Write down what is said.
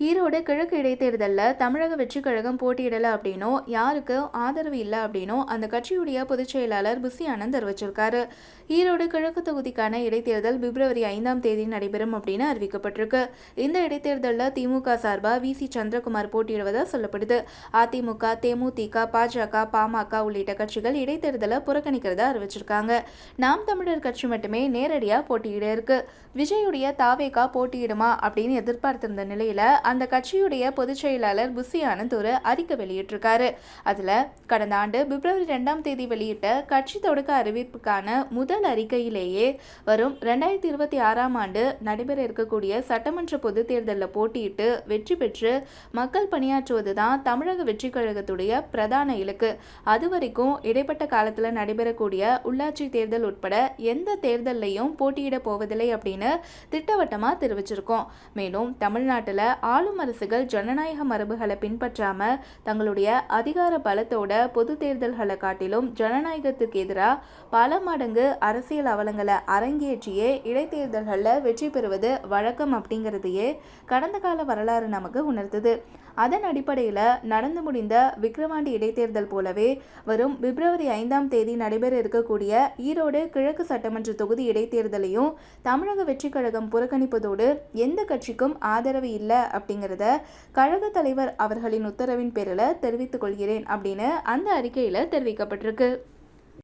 ஈரோடு கிழக்கு இடைத்தேர்தலில் தமிழக வெற்றிக் கழகம் போட்டியிடலை அப்படின்னும் யாருக்கு ஆதரவு இல்லை அப்படின்னும் அந்த கட்சியுடைய பொதுச் செயலாளர் புசி ஆனந்த் தெரிவிச்சிருக்காரு. ஈரோடு கிழக்கு தொகுதிக்கான இடைத்தேர்தல் பிப்ரவரி 5ஆம் தேதி நடைபெறும் அப்படின்னு அறிவிக்கப்பட்டிருக்கு. இந்த இடைத்தேர்தலில் திமுக சார்பாக வி.சி. சந்திரகுமார் போட்டியிடுவதாக சொல்லப்படுது. அதிமுக, தேமுதிக, பாஜக, பாமக உள்ளிட்ட கட்சிகள் இடைத்தேர்தலை புறக்கணிக்கிறதா அறிவிச்சிருக்காங்க. நாம் தமிழர் கட்சி மட்டுமே நேரடியாக போட்டியிட இருக்கு. விஜயுடைய தாவேகா போட்டியிடுமா அப்படின்னு எதிர்பார்த்திருந்த நிலையில அந்த கட்சியுடைய பொதுச் செயலாளர் புசி ஆனந்த் ஒரு அறிக்கை வெளியிட்டிருக்காரு. அதுல கடந்த ஆண்டு பிப்ரவரி 2ஆம் தேதி வெளியிட்ட கட்சி தொடக்க அறிவிப்புக்கான முதல் அறிக்கையிலேயே வரும் 2026ஆம் ஆண்டு நடைபெற இருக்கக்கூடிய சட்டமன்ற பொதுத் தேர்தலில் போட்டியிட்டு வெற்றி பெற்று மக்கள் பணியாற்றுவதுதான் தமிழக வெற்றிக் கழகத்துடைய பிரதான இலக்கு. அதுவரைக்கும் இடைப்பட்ட காலத்தில் நடைபெறக்கூடிய உள்ளாட்சி தேர்தல் உட்பட எந்த தேர்தலையும் போட்டியிட போவதில்லை அப்படின்னு திட்டவட்டமாக தெரிவிச்சிருக்கோம். மேலும் தமிழ்நாட்டில் ஆளும் அரசுகள் ஜனநாயக மரபுகளை பின்பற்றாம தங்களுடைய அதிகார பலத்தோட பொது தேர்தல்களை காட்டிலும் ஜனநாயகத்துக்கு எதிராக பல மடங்கு அரசியல் அவலங்களை அரங்கேற்றியே இடைத்தேர்தல்களில் வெற்றி பெறுவது வழக்கம் அப்படிங்கிறதையே கடந்த கால வரலாறு நமக்கு உணர்த்துது. அதன் அடிப்படையில் நடந்து முடிந்த விக்கிரவாண்டி இடைத்தேர்தல் போலவே வரும் பிப்ரவரி 5ஆம் தேதி நடைபெற இருக்கக்கூடிய ஈரோடு கிழக்கு சட்டமன்ற தொகுதி இடைத்தேர்தலையும் தமிழக வெற்றிக் கழகம் புறக்கணிப்பதோடு எந்த கட்சிக்கும் ஆதரவு இல்லை அப்படிங்கிறத கழக தலைவர் அவர்களின் உத்தரவின் பேரில் தெரிவித்துக் கொள்கிறேன் அப்படின்னு அந்த அறிக்கையில் தெரிவிக்கப்பட்டிருக்கு.